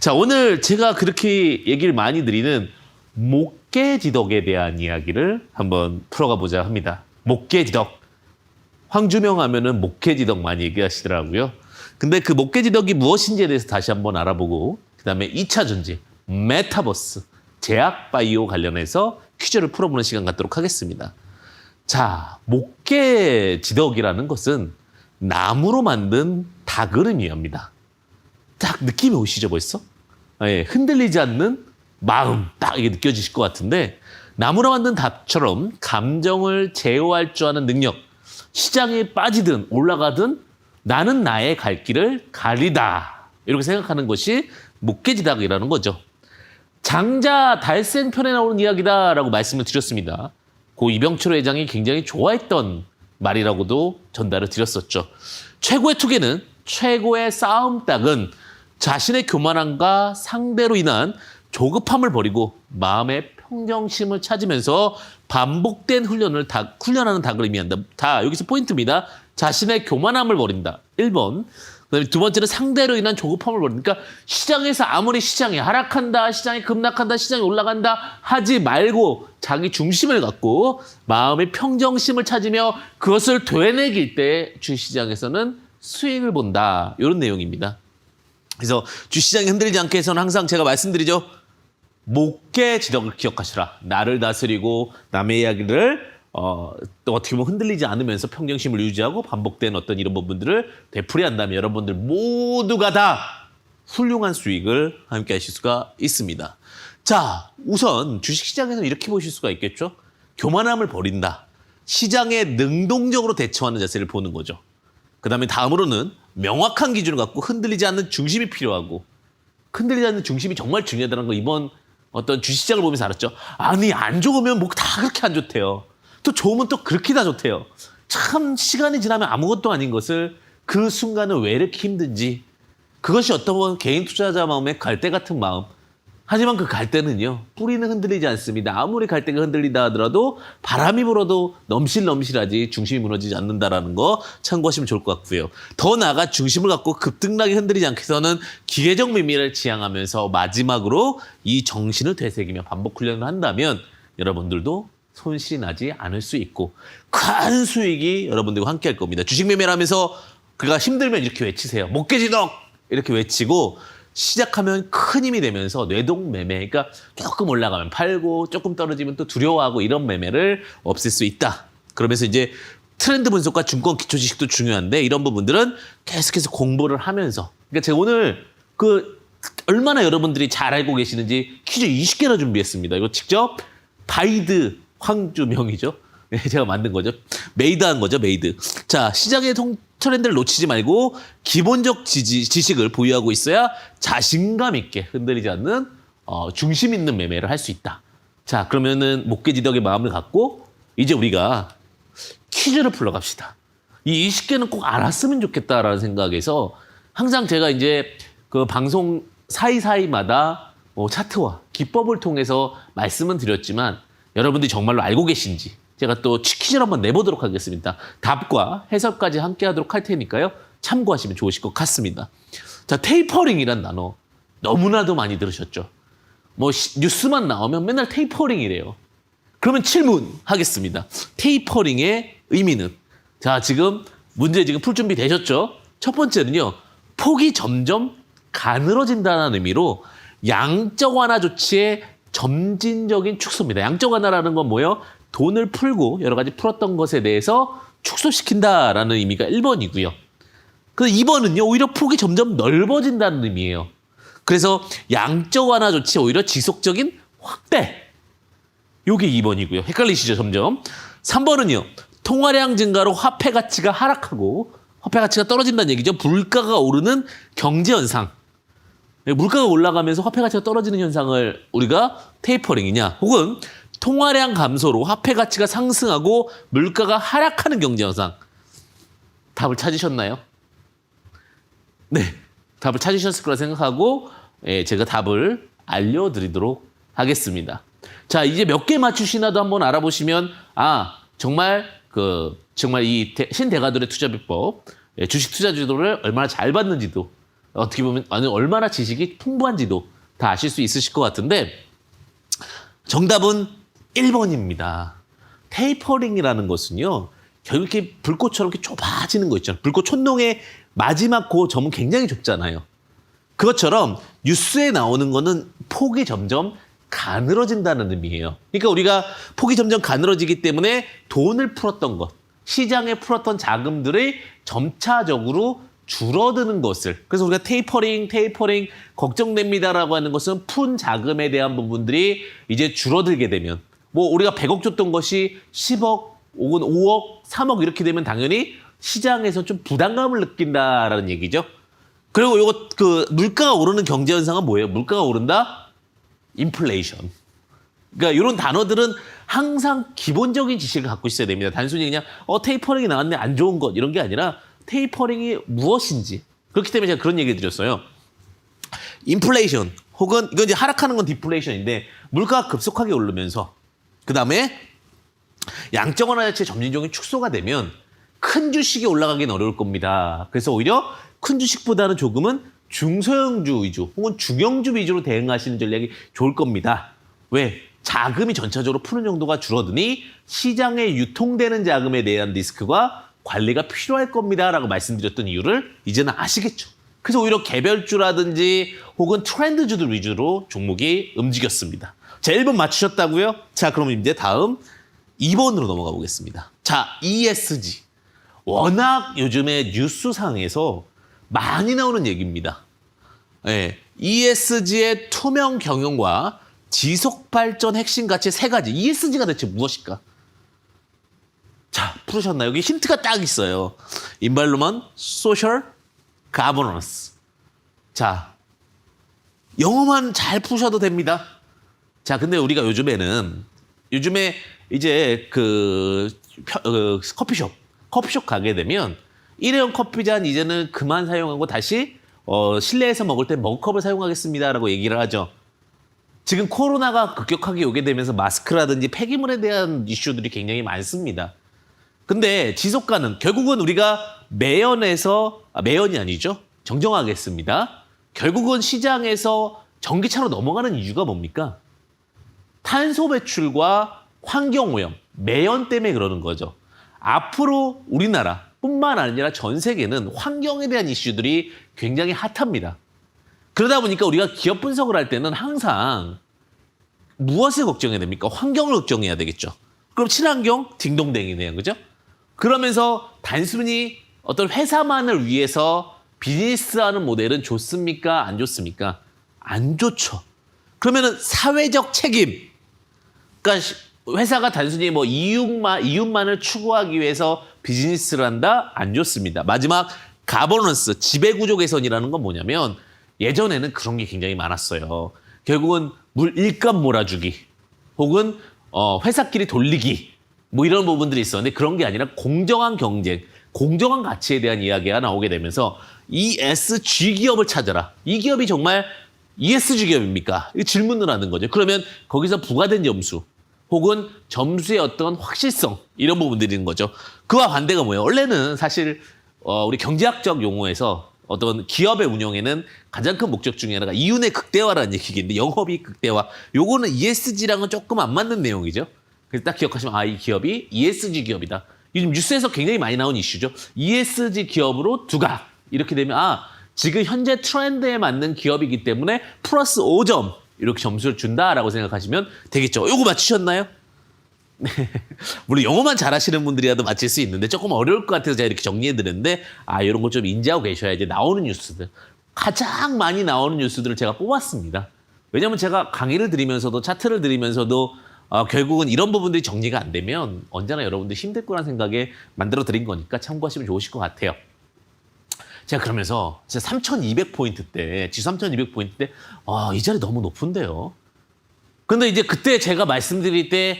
자, 오늘 제가 그렇게 얘기를 많이 드리는 목계지덕에 대한 이야기를 한번 풀어가 보자 합니다. 목계지덕. 황주명 하면은 목계지덕 많이 얘기하시더라고요. 근데 그 목계지덕이 무엇인지에 대해서 다시 한번 알아보고, 그 다음에 2차 전지, 메타버스, 제약바이오 관련해서 퀴즈를 풀어보는 시간 갖도록 하겠습니다. 자, 목계지덕이라는 것은 나무로 만든 닭을 의미합니다. 딱 느낌이 오시죠 벌써? 예, 흔들리지 않는 마음 딱 이게 느껴지실 것 같은데, 나무로 만든 닭처럼 감정을 제어할 줄 아는 능력, 시장에 빠지든 올라가든 나는 나의 갈 길을 가리다, 이렇게 생각하는 것이 목계지덕이라는 거죠. 장자 달생 편에 나오는 이야기다라고 말씀을 드렸습니다. 고 이병철 회장이 굉장히 좋아했던 말이라고도 전달을 드렸었죠. 최고의 투기는, 최고의 싸움닭은 자신의 교만함과 상대로 인한 조급함을 버리고 마음의 평정심을 찾으면서 반복된 훈련하는 닭을 의미한다. 다 여기서 포인트입니다. 자신의 교만함을 버린다. 1번. 그다음에 두 번째는 상대로 인한 조급함을 버린다. 그러니까 시장에서 아무리 시장이 하락한다, 시장이 급락한다, 시장이 올라간다 하지 말고 자기 중심을 갖고 마음의 평정심을 찾으며 그것을 되뇌길 때 주시장에서는 수익을 본다. 이런 내용입니다. 그래서 주시장이 흔들리지 않게 해서는 항상 제가 말씀드리죠. 목계지덕을 기억하시라. 나를 다스리고 남의 이야기를 또 어떻게 보면 흔들리지 않으면서 평정심을 유지하고 반복된 어떤 이런 부분들을 되풀이한다면 여러분들 모두가 다 훌륭한 수익을 함께 하실 수가 있습니다. 자, 우선 주식시장에서는 이렇게 보실 수가 있겠죠. 교만함을 버린다. 시장에 능동적으로 대처하는 자세를 보는 거죠. 그 다음에 다음으로는 명확한 기준을 갖고 흔들리지 않는 중심이 필요하고, 흔들리지 않는 중심이 정말 중요하다는 거 이번 어떤 주식시장을 보면서 알았죠. 아니, 안 좋으면 뭐 다 그렇게 안 좋대요. 또 좋으면 또 그렇게 다 좋대요. 참 시간이 지나면 아무것도 아닌 것을 그 순간은 왜 이렇게 힘든지, 그것이 어떤 건 개인 투자자 마음의 갈대 같은 마음. 하지만 그 갈대는요, 뿌리는 흔들리지 않습니다. 아무리 갈대가 흔들리다 하더라도 바람이 불어도 넘실넘실하지 중심이 무너지지 않는다라는 거 참고하시면 좋을 것 같고요. 더 나아가 중심을 갖고 급등락이 흔들리지 않게 해서는 기계적 매매를 지향하면서 마지막으로 이 정신을 되새기며 반복 훈련을 한다면 여러분들도 손실이 나지 않을 수 있고 큰 수익이 여러분들과 함께 할 겁니다. 주식 매매를 하면서 그가 힘들면 이렇게 외치세요. 목계지덕! 이렇게 외치고 시작하면 큰 힘이 되면서 뇌동매매, 그러니까 조금 올라가면 팔고 조금 떨어지면 또 두려워하고 이런 매매를 없앨 수 있다. 그러면서 이제 트렌드 분석과 증권 기초 지식도 중요한데 이런 부분들은 계속해서 공부를 하면서, 그러니까 제가 오늘 얼마나 여러분들이 잘 알고 계시는지 퀴즈 20개나 준비했습니다. 이거 직접 바이드 황주명이죠. 제가 만든 거죠. 메이드한 거죠, 메이드. 자, 시장의 트렌드를 놓치지 말고 기본적 지식을 보유하고 있어야 자신감 있게 흔들리지 않는 중심 있는 매매를 할 수 있다. 자, 그러면은 목계지덕의 마음을 갖고 이제 우리가 퀴즈를 풀러 갑시다. 이 20개는 꼭 알았으면 좋겠다라는 생각에서 항상 제가 이제 그 방송 사이사이마다 차트와 기법을 통해서 말씀은 드렸지만 여러분들이 정말로 알고 계신지 제가 또 퀴즈를 한번 내보도록 하겠습니다. 답과 해설까지 함께 하도록 할 테니까요. 참고하시면 좋으실 것 같습니다. 자, 테이퍼링이란 단어 너무나도 많이 들으셨죠? 뭐 뉴스만 나오면 맨날 테이퍼링이래요. 그러면 질문하겠습니다. 테이퍼링의 의미는? 자, 지금 문제 풀 준비 되셨죠? 첫 번째는요. 폭이 점점 가늘어진다는 의미로 양적 완화 조치의 점진적인 축소입니다. 양적 완화라는 건 뭐예요? 돈을 풀고 여러 가지 풀었던 것에 대해서 축소시킨다라는 의미가 1번이고요. 그 2번은요. 오히려 폭이 점점 넓어진다는 의미예요. 그래서 양적 완화 조치 오히려 지속적인 확대. 요게 2번이고요. 헷갈리시죠, 점점. 3번은요. 통화량 증가로 화폐 가치가 하락하고 화폐 가치가 떨어진다는 얘기죠. 물가가 오르는 경제 현상. 물가가 올라가면서 화폐 가치가 떨어지는 현상을 우리가 테이퍼링이냐, 혹은 통화량 감소로 화폐 가치가 상승하고 물가가 하락하는 경제 현상. 답을 찾으셨나요? 네, 답을 찾으셨을 거라 생각하고 제가 답을 알려드리도록 하겠습니다. 자, 이제 몇 개 맞추시나도 한번 알아보시면 정말 이 신대가들의 투자 비법, 주식 투자 지도를 얼마나 잘 봤는지도 어떻게 보면 얼마나 지식이 풍부한지도 다 아실 수 있으실 것 같은데 정답은 1번입니다. 테이퍼링이라는 것은요. 결국 이렇게 불꽃처럼 이렇게 좁아지는 거 있잖아요. 불꽃 촛농의 마지막 그 점은 굉장히 좁잖아요. 그것처럼 뉴스에 나오는 거는 폭이 점점 가늘어진다는 의미예요. 그러니까 우리가 폭이 점점 가늘어지기 때문에 돈을 풀었던 것, 시장에 풀었던 자금들이 점차적으로 줄어드는 것을. 그래서 우리가 테이퍼링 걱정됩니다라고 하는 것은 푼 자금에 대한 부분들이 이제 줄어들게 되면 뭐 우리가 100억 줬던 것이 10억 혹은 5억, 3억 이렇게 되면 당연히 시장에서 좀 부담감을 느낀다라는 얘기죠. 그리고 요거 그 물가가 오르는 경제 현상은 뭐예요? 물가가 오른다? 인플레이션. 그러니까 이런 단어들은 항상 기본적인 지식을 갖고 있어야 됩니다. 단순히 그냥 테이퍼링이 나왔네 안 좋은 것 이런 게 아니라 테이퍼링이 무엇인지. 그렇기 때문에 제가 그런 얘기를 드렸어요. 인플레이션 혹은 이건 이제 하락하는 건 디플레이션인데 물가가 급속하게 오르면서 그다음에 양적 완화 자체 점진적인 축소가 되면 큰 주식이 올라가긴 어려울 겁니다. 그래서 오히려 큰 주식보다는 조금은 중소형주 위주 혹은 중형주 위주로 대응하시는 전략이 좋을 겁니다. 왜? 자금이 전체적으로 푸는 정도가 줄어드니 시장에 유통되는 자금에 대한 리스크가 관리가 필요할 겁니다라고 말씀드렸던 이유를 이제는 아시겠죠. 그래서 오히려 개별주라든지 혹은 트렌드주들 위주로 종목이 움직였습니다. 자, 1번 맞추셨다고요? 자, 그럼 이제 다음 2번으로 넘어가 보겠습니다. 자, ESG. 워낙 요즘에 뉴스상에서 많이 나오는 얘기입니다. 네, ESG의 투명 경영과 지속 발전 핵심 가치 3가지. ESG가 대체 무엇일까? 자, 풀으셨나요? 여기 힌트가 딱 있어요. Environment, Social, Governance. 자, 영어만 잘 푸셔도 됩니다. 자, 근데 우리가 요즘에 이제 커피숍 가게 되면 일회용 커피잔 이제는 그만 사용하고 다시 실내에서 먹을 때 머그컵을 사용하겠습니다라고 얘기를 하죠. 지금 코로나가 급격하게 오게 되면서 마스크라든지 폐기물에 대한 이슈들이 굉장히 많습니다. 근데 지속가능, 결국은 우리가 매연이 아니죠. 정정하겠습니다. 결국은 시장에서 전기차로 넘어가는 이유가 뭡니까? 탄소 배출과 환경오염, 매연 때문에 그러는 거죠. 앞으로 우리나라뿐만 아니라 전 세계는 환경에 대한 이슈들이 굉장히 핫합니다. 그러다 보니까 우리가 기업 분석을 할 때는 항상 무엇을 걱정해야 됩니까? 환경을 걱정해야 되겠죠. 그럼 친환경? 딩동댕이네요. 그죠? 그러면서 단순히 어떤 회사만을 위해서 비즈니스하는 모델은 좋습니까? 안 좋습니까? 안 좋죠. 그러면은 사회적 책임. 그러니까 회사가 단순히 뭐 이윤만을 추구하기 위해서 비즈니스를 한다? 안 좋습니다. 마지막 가버넌스, 지배구조 개선이라는 건 뭐냐면 예전에는 그런 게 굉장히 많았어요. 결국은 일감 몰아주기 혹은 회사끼리 돌리기 뭐 이런 부분들이 있었는데 그런 게 아니라 공정한 경쟁, 공정한 가치에 대한 이야기가 나오게 되면서 ESG 기업을 찾아라. 이 기업이 정말 ESG 기업입니까? 이 질문을 하는 거죠. 그러면 거기서 부과된 점수 혹은 점수의 어떤 확실성 이런 부분들이 있는 거죠. 그와 반대가 뭐예요? 원래는 사실 우리 경제학적 용어에서 어떤 기업의 운영에는 가장 큰 목적 중에 하나가 이윤의 극대화라는 얘기인데 영업이익 극대화. 요거는 ESG랑은 조금 안 맞는 내용이죠. 그래서 딱 기억하시면 이 기업이 ESG 기업이다. 요즘 뉴스에서 굉장히 많이 나온 이슈죠. ESG 기업으로 두각. 이렇게 되면 지금 현재 트렌드에 맞는 기업이기 때문에 플러스 5점 이렇게 점수를 준다라고 생각하시면 되겠죠. 요거 맞추셨나요? 네. 물론 영어만 잘하시는 분들이라도 맞힐 수 있는데 조금 어려울 것 같아서 제가 이렇게 정리해드렸는데 이런 거 좀 인지하고 계셔야지 나오는 뉴스들. 가장 많이 나오는 뉴스들을 제가 뽑았습니다. 왜냐하면 제가 강의를 드리면서도 차트를 드리면서도 결국은 이런 부분들이 정리가 안 되면 언제나 여러분들 힘들 거란 생각에 만들어 드린 거니까 참고하시면 좋으실 것 같아요. 제가 그러면서 진짜 3,200포인트 때, 지수 3,200포인트 때, 이 자리 너무 높은데요. 근데 이제 그때 제가 말씀드릴 때,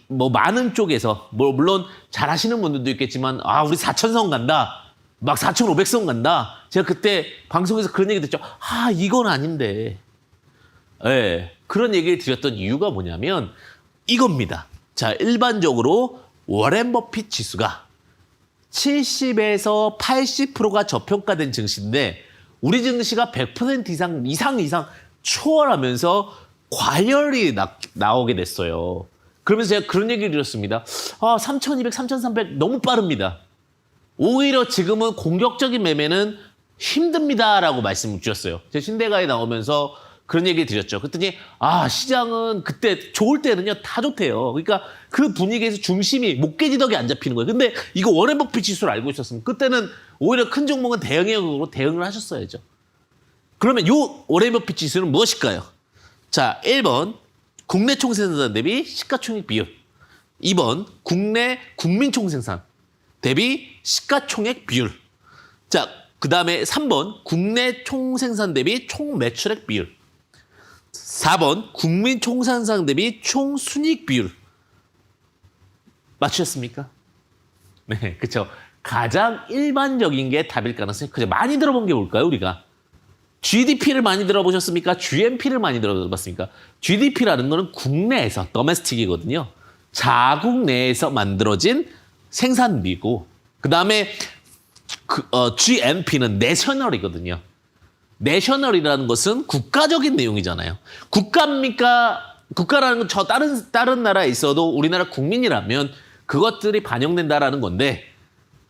많은 쪽에서, 물론 잘 하시는 분들도 있겠지만, 우리 4,000선 간다. 막 4,500선 간다. 제가 그때 방송에서 그런 얘기 듣죠. 이건 아닌데. 네, 그런 얘기를 드렸던 이유가 뭐냐면, 이겁니다. 자, 일반적으로 워렌 버핏 지수가 70에서 80%가 저평가된 증시인데 우리 증시가 100% 이상 초월하면서 과열이 나오게 됐어요. 그러면서 제가 그런 얘기를 드렸습니다. 3,200, 3,300 너무 빠릅니다. 오히려 지금은 공격적인 매매는 힘듭니다라고 말씀을 주셨어요. 제가 신대가에 나오면서 그런 얘기 드렸죠. 그랬더니 시장은 그때 좋을 때는요 다 좋대요. 그러니까 그 분위기에서 중심이 목깨지덕이 안 잡히는 거예요. 근데 이거 워렌 버핏 지수를 알고 있었으면 그때는 오히려 큰 종목은 대응형으로 대응을 하셨어야죠. 그러면 요 워렌 버핏 지수는 무엇일까요? 자, 1번 국내 총생산 대비 시가총액 비율, 2번 국내 국민 총생산 대비 시가총액 비율. 자, 그 다음에 3번 국내 총생산 대비 총매출액 비율, 4번 국민 총생산 대비 총순이익 비율. 맞추셨습니까? 네, 그렇죠. 가장 일반적인 게 답일 가능성이 크죠. 많이 들어본 게 뭘까요, 우리가? GDP를 많이 들어보셨습니까? GNP를 많이 들어봤습니까? GDP라는 거는 국내에서, 더메스틱이거든요. 자국 내에서 만들어진 생산비고, 그 다음에 GNP는 내셔널이거든요. 내셔널이라는 것은 국가적인 내용이잖아요. 국가입니까? 국가라는 건 저 다른 나라에 있어도 우리나라 국민이라면 그것들이 반영된다라는 건데,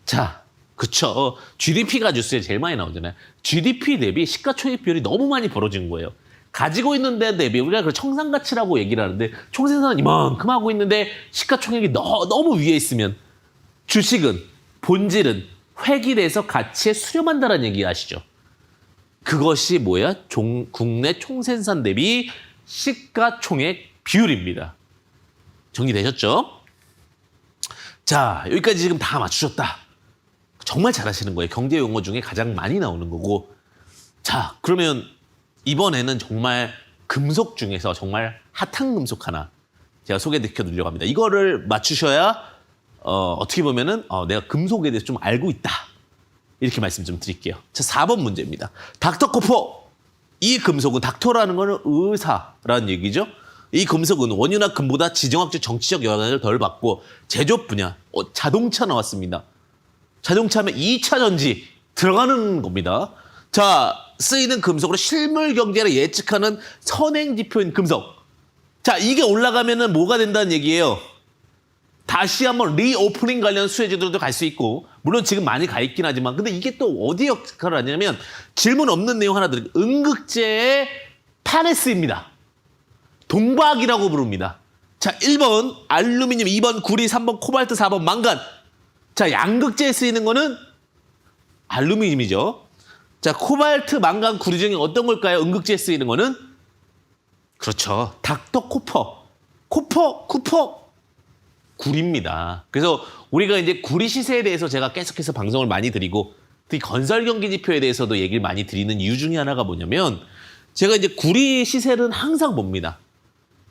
자, 그쵸. GDP가 뉴스에 제일 많이 나오잖아요. GDP 대비 시가총액 비율이 너무 많이 벌어진 거예요. 가지고 있는 데 대비 우리가 그 청산가치라고 얘기를 하는데 총생산은 이만큼 하고 있는데 시가총액이 너무 위에 있으면 주식은 본질은 획일해서 가치에 수렴한다는 얘기 아시죠? 그것이 뭐야? 국내 총생산 대비 시가총액 비율입니다. 정리되셨죠? 자, 여기까지 지금 다 맞추셨다. 정말 잘하시는 거예요. 경제 용어 중에 가장 많이 나오는 거고. 자, 그러면 이번에는 정말 금속 중에서 정말 핫한 금속 하나 제가 소개시켜 드리려고 합니다. 이거를 맞추셔야 어떻게 보면은 내가 금속에 대해서 좀 알고 있다. 이렇게 말씀 좀 드릴게요. 자, 4번 문제입니다. 닥터코퍼. 이 금속은 닥터라는 거는 의사라는 얘기죠. 이 금속은 원유나 금보다 지정학적 정치적 영향을 덜 받고 제조업 분야, 자동차 나왔습니다. 자동차면 2차 전지 들어가는 겁니다. 자, 쓰이는 금속으로 실물 경제를 예측하는 선행 지표인 금속. 자, 이게 올라가면은 뭐가 된다는 얘기예요. 다시 한번 리오프닝 관련 수혜주들도 갈 수 있고, 물론 지금 많이 가 있긴 하지만, 근데 이게 또 어디 역할을 하냐면 질문 없는 내용 하나 드릴게요. 음극재의 파네스입니다. 동박이라고 부릅니다. 자, 1번 알루미늄, 2번 구리, 3번 코발트, 4번 망간. 자, 양극재에 쓰이는 거는 알루미늄이죠. 자, 코발트, 망간, 구리 중에 어떤 걸까요? 음극재에 쓰이는 거는? 그렇죠. 닥터코퍼. 쿠퍼. 구리입니다. 그래서 우리가 이제 구리 시세에 대해서 제가 계속해서 방송을 많이 드리고, 특히 건설 경기 지표에 대해서도 얘기를 많이 드리는 이유 중에 하나가 뭐냐면, 제가 이제 구리 시세는 항상 봅니다.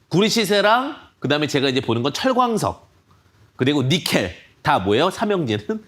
구리 시세랑, 그 다음에 제가 이제 보는 건 철광석, 그리고 니켈. 다 뭐예요? 삼형제는?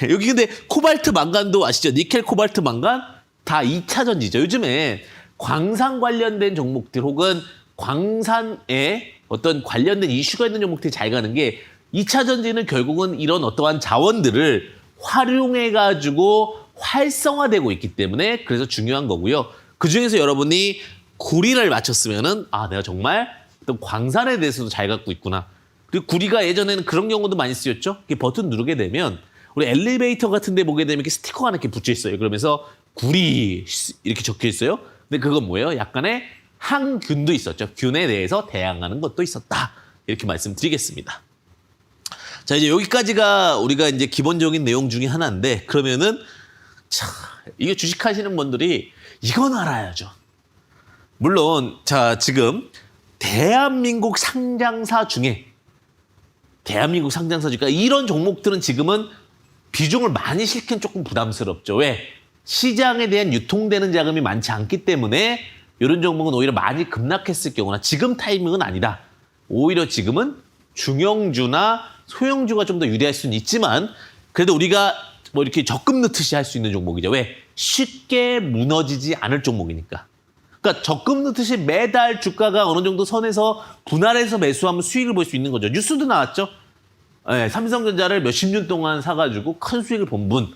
여기 근데 코발트 망간도 아시죠? 니켈, 코발트, 망간 다 2차 전지죠. 요즘에 광산 관련된 종목들 혹은 광산에 어떤 관련된 이슈가 있는 종목들이 잘 가는 게 2차 전지는 결국은 이런 어떠한 자원들을 활용해가지고 활성화되고 있기 때문에 그래서 중요한 거고요. 그중에서 여러분이 구리를 맞췄으면은 내가 정말 어떤 광산에 대해서도 잘 갖고 있구나. 그리고 구리가 예전에는 그런 경우도 많이 쓰였죠. 이렇게 버튼 누르게 되면 우리 엘리베이터 같은 데 보게 되면 이렇게 스티커가 하나 이렇게 붙여 있어요. 그러면서 구리 이렇게 적혀 있어요. 근데 그건 뭐예요? 약간의 항균도 있었죠. 균에 대해서 대항하는 것도 있었다. 이렇게 말씀드리겠습니다. 자, 이제 여기까지가 우리가 이제 기본적인 내용 중에 하나인데, 그러면은 이게 주식하시는 분들이 이건 알아야죠. 물론 지금 대한민국 상장사 중에 그러니까 이런 종목들은 지금은 비중을 많이 실기는 조금 부담스럽죠. 왜? 시장에 대한 유통되는 자금이 많지 않기 때문에 이런 종목은 오히려 많이 급락했을 경우나 지금 타이밍은 아니다. 오히려 지금은 중형주나 소형주가 좀 더 유리할 수는 있지만 그래도 우리가 뭐 이렇게 적금 넣듯이 할 수 있는 종목이죠. 왜? 쉽게 무너지지 않을 종목이니까. 그러니까 적금 넣듯이 매달 주가가 어느 정도 선에서 분할해서 매수하면 수익을 볼 수 있는 거죠. 뉴스도 나왔죠. 네, 삼성전자를 몇십 년 동안 사가지고 큰 수익을 본 분.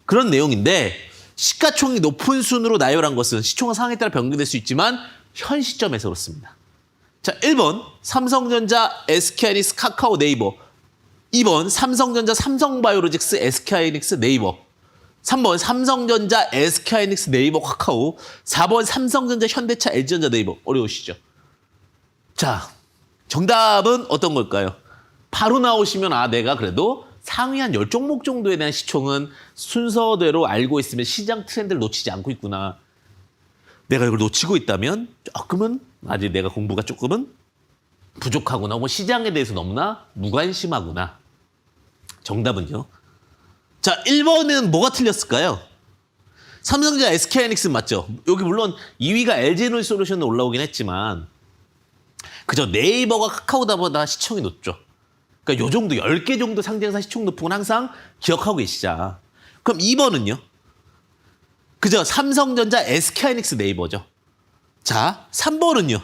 그런 내용인데 시가총액이 높은 순으로 나열한 것은 시총과 상황에 따라 변경될 수 있지만 현 시점에서 그렇습니다. 자, 1번 삼성전자, SK하이닉스, 카카오, 네이버. 2번 삼성전자, 삼성바이오로직스, SK하이닉스, 네이버. 3번 삼성전자, SK하이닉스, 네이버, 카카오. 4번 삼성전자, 현대차, LG전자, 네이버. 어려우시죠? 자, 정답은 어떤 걸까요? 바로 나오시면 내가 그래도 상위 한 10종목 정도에 대한 시총은 순서대로 알고 있으면 시장 트렌드를 놓치지 않고 있구나. 내가 이걸 놓치고 있다면 조금은 아직 내가 공부가 조금은 부족하구나. 혹은 시장에 대해서 너무나 무관심하구나. 정답은요. 자, 1번은 뭐가 틀렸을까요? 삼성전자, SK하이닉스 맞죠? 여기 물론 2위가 LG에너지솔루션에 올라오긴 했지만 그저 네이버가 카카오보다 시총이 높죠. 그러니까 요 정도 10개 정도 상장사 시총 높은 건 항상 기억하고 계시자. 그럼 2번은요? 그죠? 삼성전자, SK하이닉스, 네이버죠. 자, 3번은요?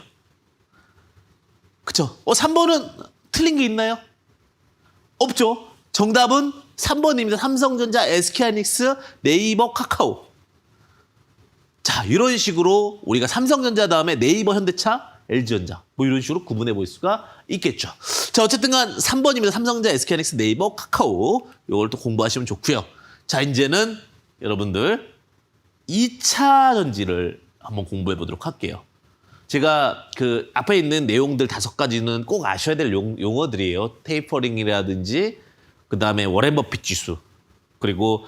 그죠? 3번은 틀린 게 있나요? 없죠. 정답은 3번입니다. 삼성전자, SK하이닉스, 네이버, 카카오. 자, 이런 식으로 우리가 삼성전자 다음에 네이버, 현대차, LG전자 뭐 이런 식으로 구분해 볼 수가 있겠죠. 자, 어쨌든 간 3번입니다. 삼성전자, SK하이닉스, 네이버, 카카오. 이걸 또 공부하시면 좋고요. 자, 이제는 여러분들 2차 전지를 한번 공부해 보도록 할게요. 제가 그 앞에 있는 내용들 5가지는 꼭 아셔야 될 용어들이에요. 테이퍼링이라든지 그다음에 워렌 버핏 지수, 그리고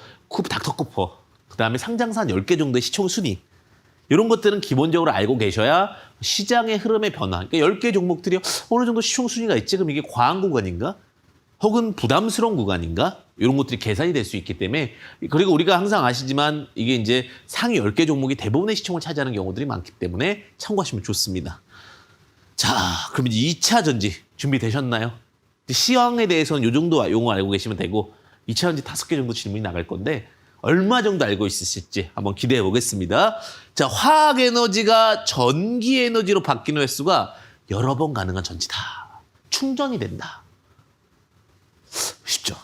닥터 쿠퍼, 그다음에 상장사 한 10개 정도의 시총 순위. 이런 것들은 기본적으로 알고 계셔야 시장의 흐름의 변화. 그러니까 10개 종목들이 어느 정도 시총 순위가 있지? 그럼 이게 과한 구간인가? 혹은 부담스러운 구간인가? 이런 것들이 계산이 될 수 있기 때문에. 그리고 우리가 항상 아시지만 이게 이제 상위 10개 종목이 대부분의 시총을 차지하는 경우들이 많기 때문에 참고하시면 좋습니다. 자, 그럼 이제 2차 전지 준비되셨나요? 시황에 대해서는 이 정도 용어 알고 계시면 되고 2차 전지 5개 정도 질문이 나갈 건데 얼마 정도 알고 있으실지 한번 기대해 보겠습니다. 자, 화학에너지가 전기에너지로 바뀌는 횟수가 여러 번 가능한 전지다. 충전이 된다. 쉽죠?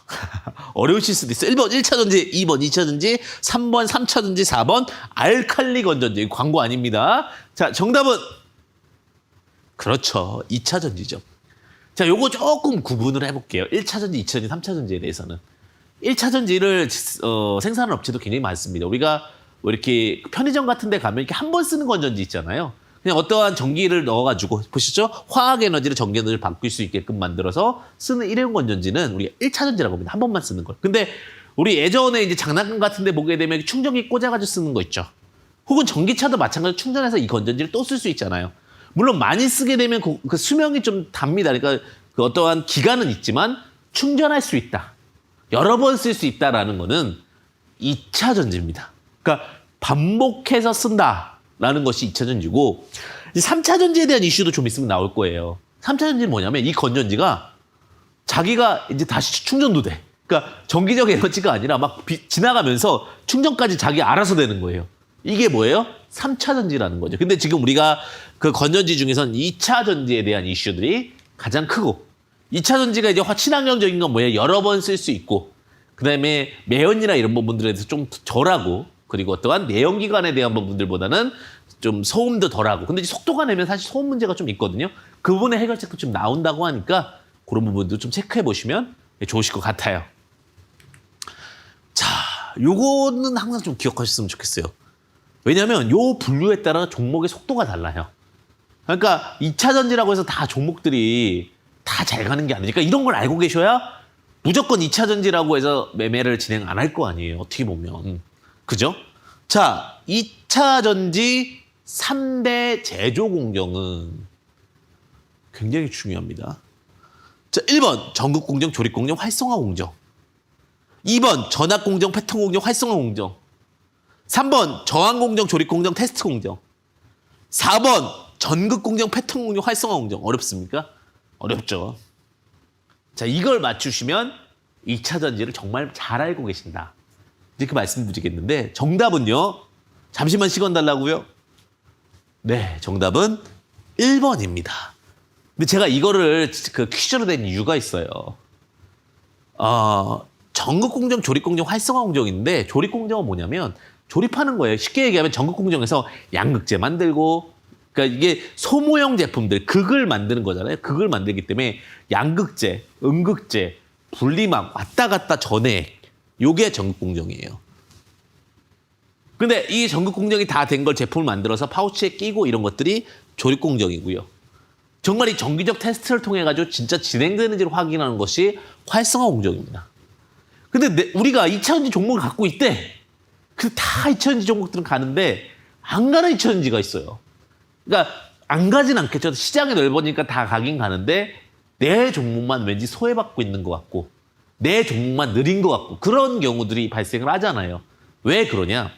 어려우실 수도 있어요. 1번 1차 전지, 2번 2차 전지, 3번 3차 전지, 4번 알칼리 건전지. 광고 아닙니다. 자, 정답은 그렇죠. 2차 전지죠. 자, 요거 조금 구분을 해볼게요. 1차 전지, 2차 전지, 3차 전지에 대해서는. 1차 전지를 생산하는 업체도 굉장히 많습니다. 우리가 뭐 이렇게 편의점 같은 데 가면 이렇게 한 번 쓰는 건전지 있잖아요. 그냥 어떠한 전기를 넣어가지고, 보시죠? 화학에너지를 전기에너지를 바꿀 수 있게끔 만들어서 쓰는 일회용 건전지는 우리가 1차 전지라고 합니다. 한 번만 쓰는 걸. 근데 우리 예전에 이제 장난감 같은 데 보게 되면 충전기 꽂아가지고 쓰는 거 있죠. 혹은 전기차도 마찬가지로 충전해서 이 건전지를 또 쓸 수 있잖아요. 물론 많이 쓰게 되면 그 수명이 좀 답니다. 그러니까 그 어떠한 기간은 있지만 충전할 수 있다. 여러 번 쓸 수 있다라는 거는 2차 전지입니다. 그러니까 반복해서 쓴다라는 것이 2차 전지고 3차 전지에 대한 이슈도 좀 있으면 나올 거예요. 3차 전지는 뭐냐면 이 건전지가 자기가 이제 다시 충전도 돼. 그러니까 전기적 에너지가 아니라 막 지나가면서 충전까지 자기 알아서 되는 거예요. 이게 뭐예요? 3차 전지라는 거죠. 근데 지금 우리가 그 건전지 중에선 2차 전지에 대한 이슈들이 가장 크고 2차 전지가 이제 친환경적인 건 뭐예요? 여러 번 쓸 수 있고 그다음에 매연이나 이런 부분들에 대해서 좀 덜하고 그리고 어떠한 내연기관에 대한 부분들보다는 좀 소음도 덜하고 근데 이제 속도가 내면 사실 소음 문제가 좀 있거든요. 그 부분의 해결책도 좀 나온다고 하니까 그런 부분도 좀 체크해 보시면 좋으실 것 같아요. 자, 요거는 항상 좀 기억하셨으면 좋겠어요. 왜냐하면 요 분류에 따라 종목의 속도가 달라요. 그러니까 2차 전지라고 해서 다 종목들이 다 잘 가는 게 아니니까 이런 걸 알고 계셔야 무조건 2차 전지라고 해서 매매를 진행 안 할 거 아니에요. 어떻게 보면. 그죠? 자, 2차 전지 3대 제조 공정은 굉장히 중요합니다. 자, 1번 전극 공정, 조립 공정, 활성화 공정. 2번 전압 공정, 패턴 공정, 활성화 공정. 3번 저항 공정, 조립 공정, 테스트 공정. 4번 전극 공정, 패턴 공정, 활성화 공정. 어렵습니까? 어렵죠. 자, 이걸 맞추시면 2차 전지를 정말 잘 알고 계신다. 이렇게 말씀드리겠는데 정답은요. 잠시만 시간 달라고요? 네, 정답은 1번입니다. 근데 제가 이거를 그 퀴즈로 낸 이유가 있어요. 전극 공정, 조립 공정, 활성화 공정인데 조립 공정은 뭐냐면 조립하는 거예요. 쉽게 얘기하면 전극 공정에서 양극재 만들고, 그러니까 이게 소모형 제품들, 극을 만드는 거잖아요. 극을 만들기 때문에 양극재, 음극재, 분리막 왔다 갔다 전해. 요게 전극 공정이에요. 근데 이 전극 공정이 다 된 걸 제품을 만들어서 파우치에 끼고 이런 것들이 조립 공정이고요. 정말 이 정기적 테스트를 통해 가지고 진짜 진행되는지를 확인하는 것이 활성화 공정입니다. 근데 우리가 2차전지 종목을 갖고 있대. 근데 다 2차전지 종목들은 가는데 안 가는 2차전지가 있어요. 그러니까 안 가진 않겠죠. 시장이 넓으니까 다 가긴 가는데 내 종목만 왠지 소외받고 있는 것 같고 내 종목만 느린 것 같고 그런 경우들이 발생을 하잖아요. 왜 그러냐?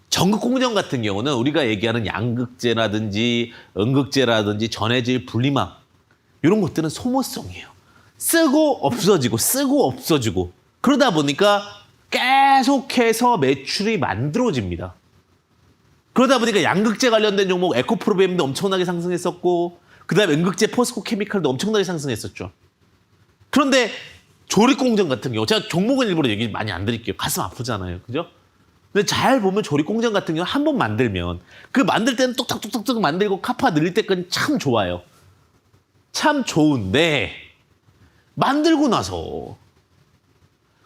전극 공정 같은 경우는 우리가 얘기하는 양극재라든지 음극재라든지 전해질 분리막 이런 것들은 소모성이에요. 쓰고 없어지고 쓰고 없어지고 그러다 보니까 계속해서 매출이 만들어집니다. 그러다 보니까 양극재 관련된 종목 에코프로비엠도 엄청나게 상승했었고 그다음에 음극재 포스코 케미칼도 엄청나게 상승했었죠. 그런데 조립공정 같은 경우 제가 종목은 일부러 얘기 많이 안 드릴게요. 가슴 아프잖아요. 그죠? 근데 잘 보면 조립공정 같은 경우 한 번 만들면 그 만들 때는 뚝딱뚝딱뚝 만들고 카파 늘릴 때까지 참 좋아요. 참 좋은데 만들고 나서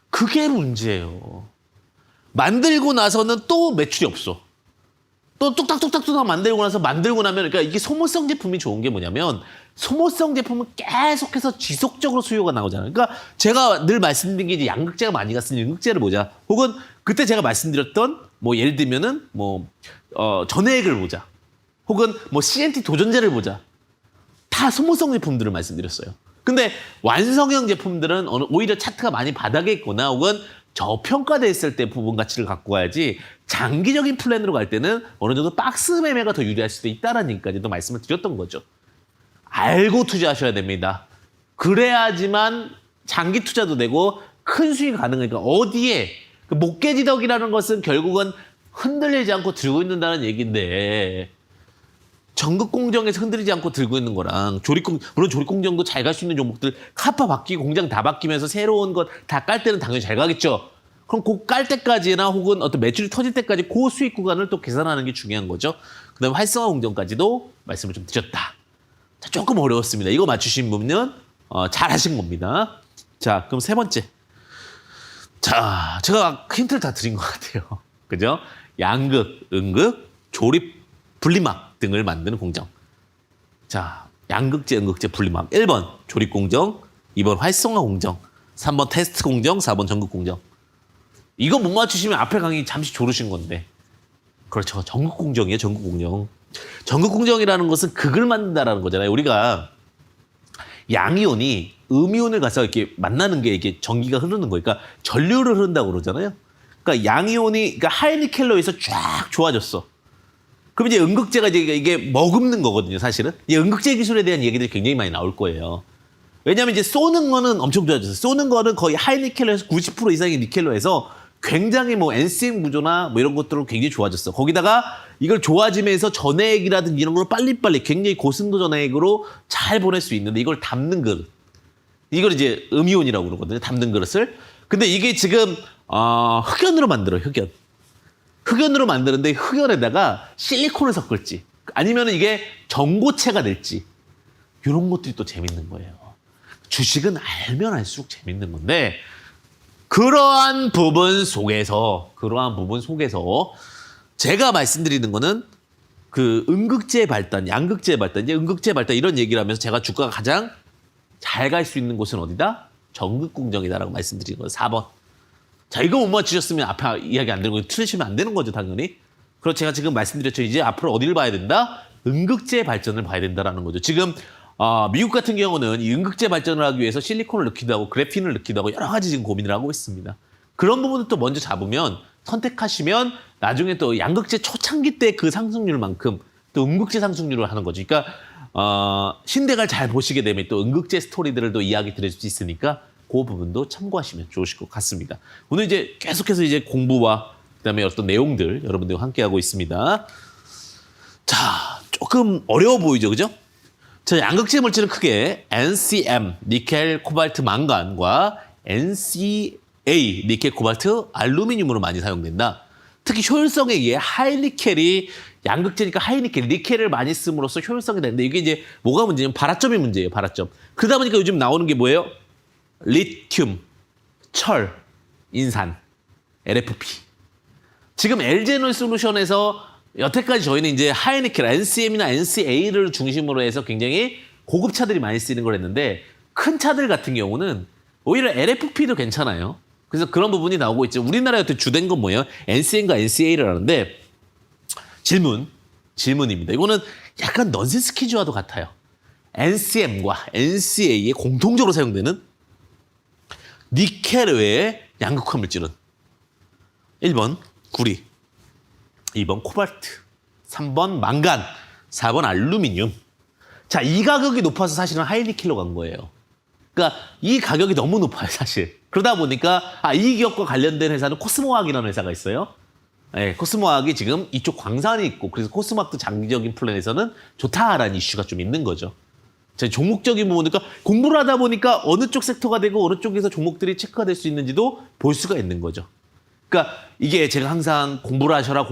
그게 문제예요. 만들고 나서는 또 매출이 없어. 또 뚝딱뚝딱뚝딱 만들고 나서 만들고 나면 그러니까 이게 소모성 제품이 좋은 게 뭐냐면 소모성 제품은 계속해서 지속적으로 수요가 나오잖아요. 그러니까 제가 늘 말씀드린 게 이제 양극재가 많이 갔으니 음극재를 보자. 혹은 그때 제가 말씀드렸던 뭐 예를 들면은 전해액을 보자. 혹은 뭐 CNT 도전제를 보자. 다 소모성 제품들을 말씀드렸어요. 근데 완성형 제품들은 오히려 차트가 많이 바닥에 있거나 혹은 저평가됐을 때 부분 가치를 갖고 가야지 장기적인 플랜으로 갈 때는 어느 정도 박스 매매가 더 유리할 수도 있다는 얘기까지도 말씀을 드렸던 거죠. 알고 투자하셔야 됩니다. 그래야지만 장기 투자도 되고 큰 수익이 가능하니까 어디에 그 목깨지덕이라는 것은 결국은 흔들리지 않고 들고 있는다는 얘기인데 전극 공정에서 흔들리지 않고 들고 있는 거랑 물론 조립 공정도 잘 갈 수 있는 종목들 카파 바뀌고 공장 다 바뀌면서 새로운 것 다 깔 때는 당연히 잘 가겠죠. 그럼 그 깔 때까지나 혹은 어떤 매출이 터질 때까지 그 수익 구간을 또 계산하는 게 중요한 거죠. 그다음에 활성화 공정까지도 말씀을 좀 드렸다. 자, 조금 어려웠습니다. 이거 맞추신 분은 잘 하신 겁니다. 자, 그럼 세 번째. 자, 제가 힌트를 다 드린 것 같아요. 그죠? 양극, 음극, 조립, 분리막 등을 만드는 공정. 자, 양극재, 음극재, 분리막. 1번 조립 공정, 2번 활성화 공정, 3번 테스트 공정, 4번 전극 공정. 이거 못 맞추시면 앞에 강의 잠시 조르신 건데. 그렇죠. 전극 공정이에요, 전극 공정. 전극 공정이라는 것은 극을 만든다라는 거잖아요. 우리가 양이온이 음이온을 가서 이렇게 만나는 게 이게 전기가 흐르는 거니까 그러니까 전류를 흐른다고 그러잖아요. 그러니까 양이온이 그러니까 하이니켈로에서 쫙 좋아졌어. 그럼 이제 음극재가 이게 머금는 거거든요, 사실은. 이 음극재 기술에 대한 얘기들이 굉장히 많이 나올 거예요. 왜냐하면 이제 쏘는 거는 엄청 좋아졌어요. 쏘는 거는 거의 하이니켈로에서 90% 이상의 니켈로해서 굉장히 뭐 NCM 구조나 뭐 이런 것들은 굉장히 좋아졌어. 거기다가 이걸 좋아지면서 전해액이라든지 이런 걸 빨리빨리 굉장히 고순도 전해액으로 잘 보낼 수 있는데 이걸 담는 그릇. 이걸 이제 음이온이라고 그러거든요. 담는 그릇을. 근데 이게 지금 흑연으로 만들어요. 흑연. 흑연으로 만드는데 흑연에다가 실리콘을 섞을지 아니면 이게 전고체가 될지 이런 것들이 또 재밌는 거예요. 주식은 알면 알수록 재밌는 건데 그러한 부분 속에서 제가 말씀드리는 거는 그 음극재 발달, 양극재 발달, 이제 음극재 발달 이런 얘기를 하면서 제가 주가가 가장 잘 갈 수 있는 곳은 어디다? 전극 공정이다라고 말씀드리는 거예요. 4번. 자, 이거 못 맞추셨으면 앞에 이야기 안 되는 거예요. 틀리시면 안 되는 거죠, 당연히. 그리고 제가 지금 말씀드렸죠. 이제 앞으로 어디를 봐야 된다? 음극재 발전을 봐야 된다라는 거죠. 지금 미국 같은 경우는 이 음극재 발전을 하기 위해서 실리콘을 넣기도 하고 그래핀을 넣기도 하고 여러 가지 지금 고민을 하고 있습니다. 그런 부분을 또 먼저 잡으면 선택하시면 나중에 또 양극재 초창기 때 그 상승률만큼 또 음극재 상승률을 하는 거죠. 그러니까 신대가를 잘 보시게 되면 또 음극재 스토리들을 또 이야기 드릴 수 있으니까 그 부분도 참고하시면 좋으실 것 같습니다. 오늘 이제 계속해서 이제 공부와 그다음에 어떤 내용들 여러분들과 함께 하고 있습니다. 자, 조금 어려워 보이죠, 그죠? 자, 양극재 물질은 크게 NCM, 니켈, 코발트, 망간과 NCA, 니켈, 코발트, 알루미늄으로 많이 사용된다. 특히 효율성에 의해 하이니켈이 양극재니까 하이니켈, 니켈을 많이 씀으로써 효율성이 되는데 이게 이제 뭐가 문제냐면 발화점이 문제예요. 발화점. 그러다 보니까 요즘 나오는 게 뭐예요? 리튬, 철, 인산, LFP. 지금 LG에너지솔루션에서 여태까지 저희는 이제 하이니켈, NCM이나 NCA를 중심으로 해서 굉장히 고급 차들이 많이 쓰이는 걸 했는데 큰 차들 같은 경우는 오히려 LFP도 괜찮아요. 그래서 그런 부분이 나오고 있죠. 우리나라에 주된 건 뭐예요? NCM과 NCA를 하는데 질문입니다. 이거는 약간 넌센스 퀴즈와도 같아요. NCM과 NCA에 공통적으로 사용되는 니켈 외의 양극화 물질은 1번 구리, 2번 코발트, 3번 망간, 4번 알루미늄. 자, 이 가격이 높아서 사실은 하이니켈로 간 거예요. 그러니까 이 가격이 너무 높아요, 사실. 그러다 보니까 이 기업과 관련된 회사는 코스모학이라는 회사가 있어요. 네, 코스모학이 지금 이쪽 광산이 있고 그래서 코스모학도 장기적인 플랜에서는 좋다라는 이슈가 좀 있는 거죠. 제 종목적인 부분이니까 공부를 하다 보니까 어느 쪽 섹터가 되고 어느 쪽에서 종목들이 체크가 될 수 있는지도 볼 수가 있는 거죠. 그러니까 이게 제가 항상 공부를 하셔라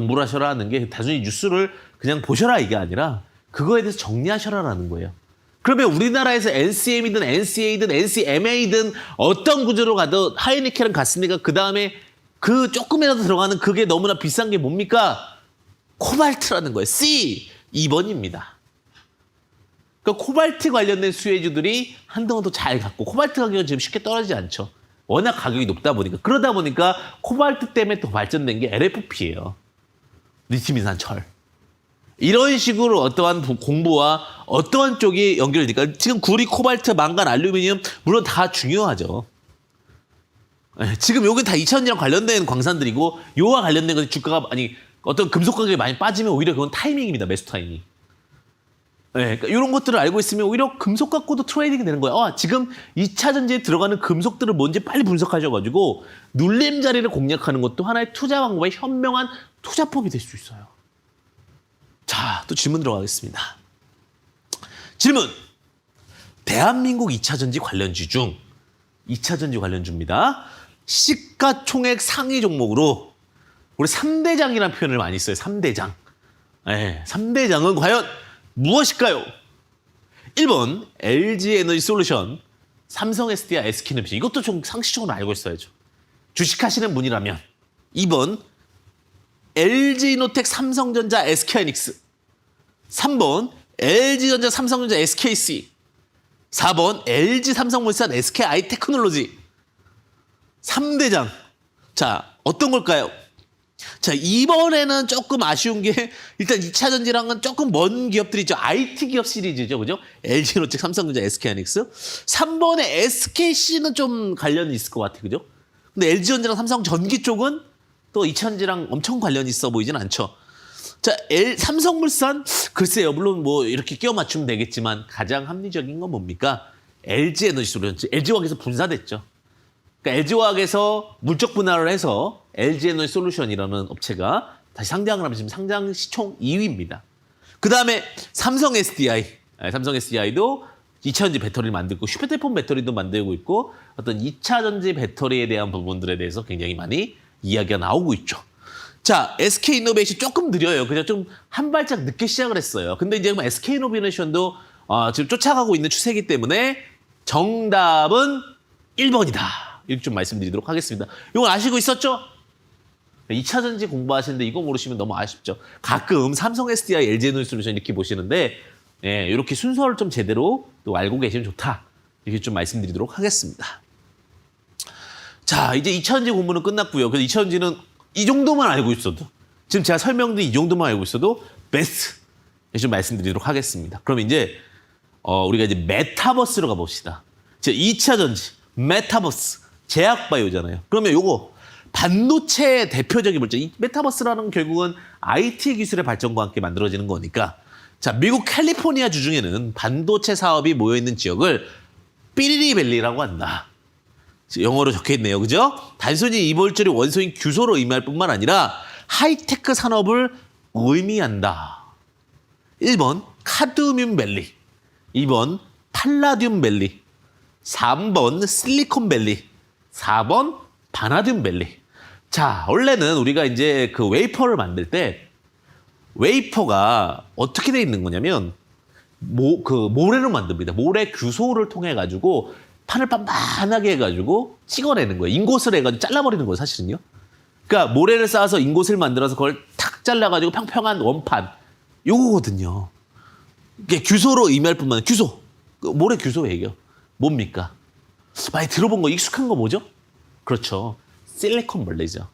하는 게 단순히 뉴스를 그냥 보셔라 이게 아니라 그거에 대해서 정리하셔라라는 거예요. 그러면 우리나라에서 NCM이든 NCA든 NCMA든 어떤 구조로 가도 하이니켈은 갔으니까 그 다음에 그 조금이라도 들어가는 그게 너무나 비싼 게 뭡니까? 코발트라는 거예요. C 2번입니다. 그러니까 코발트 관련된 수혜주들이 한동안 또 잘 갔고 코발트 가격은 지금 쉽게 떨어지지 않죠. 워낙 가격이 높다 보니까. 그러다 보니까 코발트 때문에 또 발전된 게 LFP예요. 리튬, 인산, 철. 이런 식으로 어떠한 공부와 어떠한 쪽이 연결되니까 지금 구리, 코발트, 망간, 알루미늄 물론 다 중요하죠. 지금 요게 다 2000년이랑 관련된 광산들이고 요와 관련된 것이 주가가 어떤 금속 가격이 많이 빠지면 오히려 그건 타이밍입니다. 매수 타이밍. 그러니까 이런 것들을 알고 있으면 오히려 금속 갖고도 트레이딩이 되는 거예요. 지금 2차 전지에 들어가는 금속들은 뭔지 빨리 분석하셔가지고 눌림 자리를 공략하는 것도 하나의 투자 방법의 현명한 투자법이 될 수 있어요. 자, 또 질문 들어가겠습니다. 질문. 대한민국 2차 전지 관련주 중 2차 전지 관련주입니다. 시가총액 상위 종목으로 우리 3대장이라는 표현을 많이 써요. 3대장. 3대장은 과연 무엇일까요? 1번 LG에너지솔루션, 삼성 SDI, SK이노베이션. 이것도 좀 상식적으로 알고 있어야죠. 주식하시는 분이라면. 2번 LG이노텍, 삼성전자, SK하이닉스. 3번 LG전자, 삼성전자, SKC. 4번 LG 삼성물산, SK아이테크놀로지. 3대장. 자, 어떤 걸까요? 자, 이번에는 조금 아쉬운 게 일단 2차 전지랑은 조금 먼 기업들이 있죠. IT 기업 시리즈죠. 그죠? LG노텍, 삼성전자, SK하이닉스. 3번에 SKC는 좀 관련이 있을 것 같아요. 그죠? 근데 LG전자랑 삼성전기 쪽은 또 2차 전지랑 엄청 관련이 있어 보이진 않죠. 자, 삼성물산 글쎄요. 물론 뭐 이렇게 끼워 맞추면 되겠지만 가장 합리적인 건 뭡니까? LG에너지솔루션. LG화학에서 분사됐죠. 그러니까 LG화학에서 물적 분할을 해서 LG에너지솔루션이라는 업체가 다시 상장을 하면 지금 상장 시총 2위입니다. 그 다음에 삼성 SDI. 삼성 SDI도 2차 전지 배터리를 만들고 휴대폰 배터리도 만들고 있고 어떤 2차 전지 배터리에 대한 부분들에 대해서 굉장히 많이 이야기가 나오고 있죠. 자, SK이노베이션 조금 느려요. 그냥 좀 한 발짝 늦게 시작을 했어요. 근데 이제 SK이노베이션도 지금 쫓아가고 있는 추세이기 때문에 정답은 1번이다. 이렇게 좀 말씀드리도록 하겠습니다. 이건 아시고 있었죠? 2차 전지 공부하시는데 이거 모르시면 너무 아쉽죠. 가끔 삼성 SDI, LG에너지솔루션 이렇게 보시는데 이렇게 순서를 좀 제대로 또 알고 계시면 좋다. 이렇게 좀 말씀드리도록 하겠습니다. 자, 이제 2차 전지 공부는 끝났고요. 그래서 2차 전지는 이 정도만 알고 있어도 지금 제가 설명드린 이 정도만 알고 있어도 베스트 좀 말씀드리도록 하겠습니다. 그럼 이제 우리가 이제 메타버스로 가봅시다. 2차 전지, 메타버스, 제약바이오잖아요. 그러면 요거 반도체의 대표적인 물질, 이 메타버스라는 결국은 IT 기술의 발전과 함께 만들어지는 거니까 자, 미국 캘리포니아 주 중에는 반도체 사업이 모여있는 지역을 삐리리밸리라고 한다. 영어로 적혀있네요. 그죠? 단순히 이볼줄이 원소인 규소로 의미할 뿐만 아니라 하이테크 산업을 의미한다. 1번 카드뮴 밸리, 2번 팔라듐 밸리, 3번 실리콘 밸리, 4번 바나듐 밸리. 자, 원래는 우리가 이제 그 웨이퍼를 만들 때 웨이퍼가 어떻게 돼 있는 거냐면 모래로 만듭니다. 모래 규소를 통해 가지고 판을 빤빤하게 해가지고 찍어내는 거예요. 인곳을 해가지고 잘라버리는 거예요, 사실은요. 그러니까 모래를 쌓아서 인곳을 만들어서 그걸 탁 잘라가지고 평평한 원판 요거거든요. 이게 규소로 의미할 뿐만 아니라 규소, 모래 규소 얘기요. 뭡니까? 많이 들어본 거 익숙한 거 뭐죠? 그렇죠. 실리콘 벌레죠.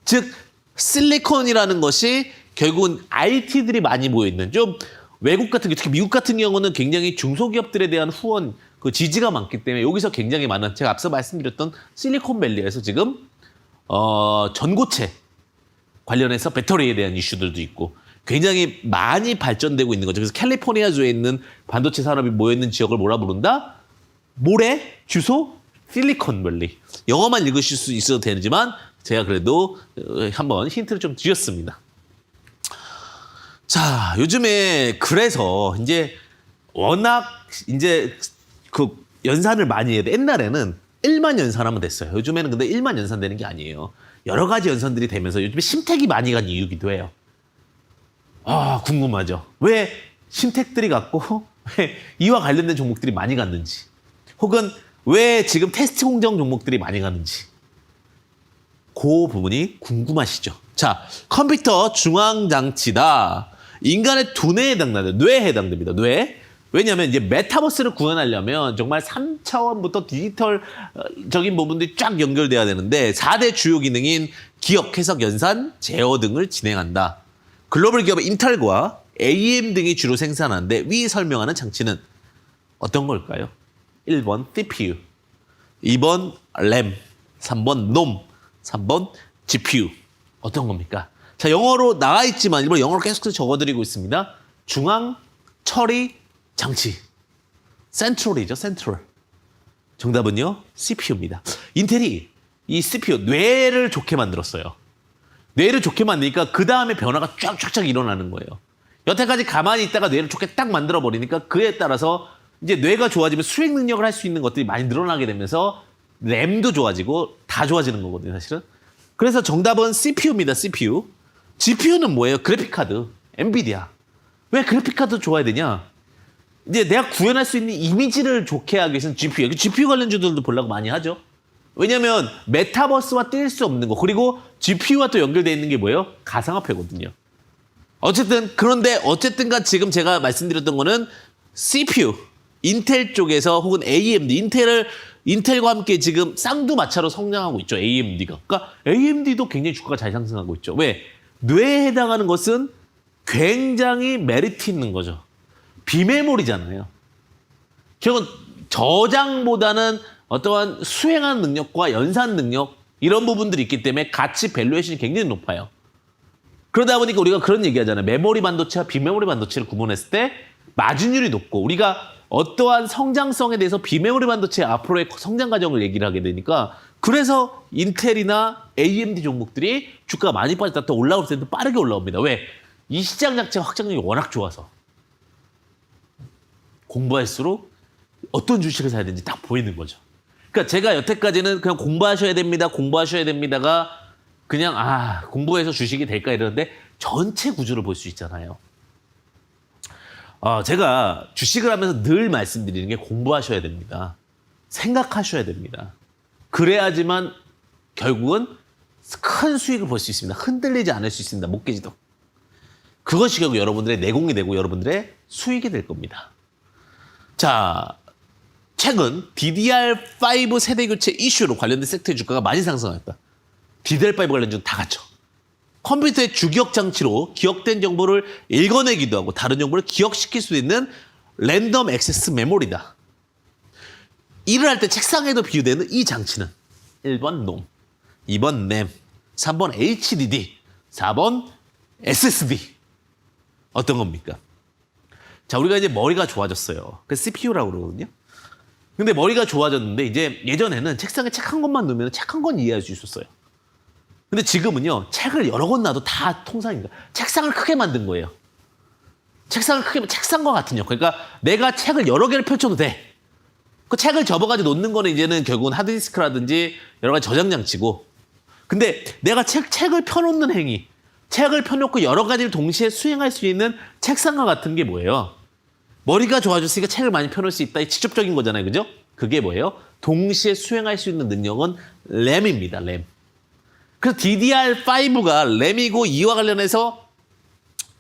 즉 실리콘이라는 것이 결국은 IT들이 많이 모여있는 좀 외국 같은 게 특히 미국 같은 경우는 굉장히 중소기업들에 대한 후원 그 지지가 많기 때문에 여기서 굉장히 많은 제가 앞서 말씀드렸던 실리콘밸리에서 지금 전고체 관련해서 배터리에 대한 이슈들도 있고 굉장히 많이 발전되고 있는 거죠. 그래서 캘리포니아주에 있는 반도체 산업이 모여있는 지역을 뭐라 부른다? 모래, 규소, 실리콘밸리. 영어만 읽으실 수 있어도 되지만 제가 그래도 한번 힌트를 좀 드렸습니다. 자, 요즘에 그래서 이제 워낙 이제 그 연산을 많이 해야 돼. 옛날에는 1만 연산하면 됐어요. 요즘에는 근데 1만 연산되는 게 아니에요. 여러 가지 연산들이 되면서 요즘에 심택이 많이 간 이유기도 해요. 아, 궁금하죠. 왜 심택들이 갔고 왜 이와 관련된 종목들이 많이 갔는지 혹은 왜 지금 테스트 공정 종목들이 많이 가는지 그 부분이 궁금하시죠. 자, 컴퓨터 중앙장치다. 인간의 두뇌에 해당나요. 뇌에 해당됩니다. 뇌. 왜냐하면 이제 메타버스를 구현하려면 정말 3차원부터 디지털적인 부분들이 쫙 연결돼야 되는데 4대 주요 기능인 기억, 해석, 연산, 제어 등을 진행한다. 글로벌 기업 인텔과 AMD 등이 주로 생산하는데 위 설명하는 장치는 어떤 걸까요? 1번 CPU, 2번 램, 3번 놈, 3번 GPU. 어떤 겁니까? 자, 영어로 나와 있지만 일본 영어로 계속해서 적어드리고 있습니다. 중앙 처리 장치. 센트럴이죠, 센트럴. 정답은요, CPU입니다. 인텔이 이 CPU, 뇌를 좋게 만들었어요. 뇌를 좋게 만드니까 그 다음에 변화가 쫙쫙쫙 일어나는 거예요. 여태까지 가만히 있다가 뇌를 좋게 딱 만들어버리니까 그에 따라서 이제 뇌가 좋아지면 수행 능력을 할 수 있는 것들이 많이 늘어나게 되면서 램도 좋아지고 다 좋아지는 거거든요, 사실은. 그래서 정답은 CPU입니다, CPU. GPU는 뭐예요? 그래픽카드, 엔비디아. 왜 그래픽카드 좋아야 되냐? 이제 내가 구현할 수 있는 이미지를 좋게 하기 위해서는 GPU. GPU 관련주들도 보려고 많이 하죠. 왜냐면 메타버스와 뗄 수 없는 거. 그리고 GPU와 또 연결되어 있는 게 뭐예요? 가상화폐거든요. 어쨌든 그런데 어쨌든간 지금 제가 말씀드렸던 거는 CPU, 인텔 쪽에서 혹은 AMD, 인텔과 함께 지금 쌍두마차로 성장하고 있죠. AMD가. 그러니까 AMD도 굉장히 주가가 잘 상승하고 있죠. 왜? 뇌에 해당하는 것은 굉장히 메리트 있는 거죠. 비메모리잖아요. 결국은 저장보다는 어떠한 수행하는 능력과 연산 능력 이런 부분들이 있기 때문에 가치 밸류에이션이 굉장히 높아요. 그러다 보니까 우리가 그런 얘기 하잖아요. 메모리 반도체와 비메모리 반도체를 구분했을 때 마진율이 높고 우리가 어떠한 성장성에 대해서 비메모리 반도체 앞으로의 성장 과정을 얘기를 하게 되니까 그래서 인텔이나 AMD 종목들이 주가가 많이 빠졌다 또 올라올 때도 빠르게 올라옵니다. 왜? 이 시장 자체 확장력이 워낙 좋아서. 공부할수록 어떤 주식을 사야 되는지 딱 보이는 거죠. 그러니까 제가 여태까지는 그냥 공부하셔야 됩니다가 그냥 공부해서 주식이 될까 이러는데 전체 구조를 볼 수 있잖아요. 제가 주식을 하면서 늘 말씀드리는 게 공부하셔야 됩니다. 생각하셔야 됩니다. 그래야지만 결국은 큰 수익을 볼 수 있습니다. 흔들리지 않을 수 있습니다. 못 깨지도. 그것이 결국 여러분들의 내공이 되고 여러분들의 수익이 될 겁니다. 자, 최근 DDR5 세대 교체 이슈로 관련된 섹터의 주가가 많이 상승했다. DDR5 관련주는 다 같죠. 컴퓨터의 주기억 장치로 기억된 정보를 읽어내기도 하고 다른 정보를 기억시킬 수 있는 랜덤 액세스 메모리다. 일을 할 때 책상에도 비유되는 이 장치는 1번 놈, 2번 램, 3번 HDD, 4번 SSD. 어떤 겁니까? 자, 우리가 이제 머리가 좋아졌어요. 그래서 CPU라고 그러거든요. 근데 머리가 좋아졌는데 이제 예전에는 책상에 책 한 권만 놓으면 책 한 권 이해할 수 있었어요. 근데 지금은요, 책을 여러 권 놔도 다 통상입니다. 책상을 크게 만든 거예요. 책상을 크게, 책상과 같은 역할. 그러니까 내가 책을 여러 개를 펼쳐도 돼. 그 책을 접어가지고 놓는 거는 이제는 결국은 하드디스크라든지 여러 가지 저장 장치고 근데 내가 책을 펴놓는 행위, 책을 펴놓고 여러 가지를 동시에 수행할 수 있는 책상과 같은 게 뭐예요? 머리가 좋아졌으니까 책을 많이 펴놓을 수 있다. 이 직접적인 거잖아요. 그죠? 그게 뭐예요? 동시에 수행할 수 있는 능력은 램입니다. 램. 그래서 DDR5가 램이고 이와 관련해서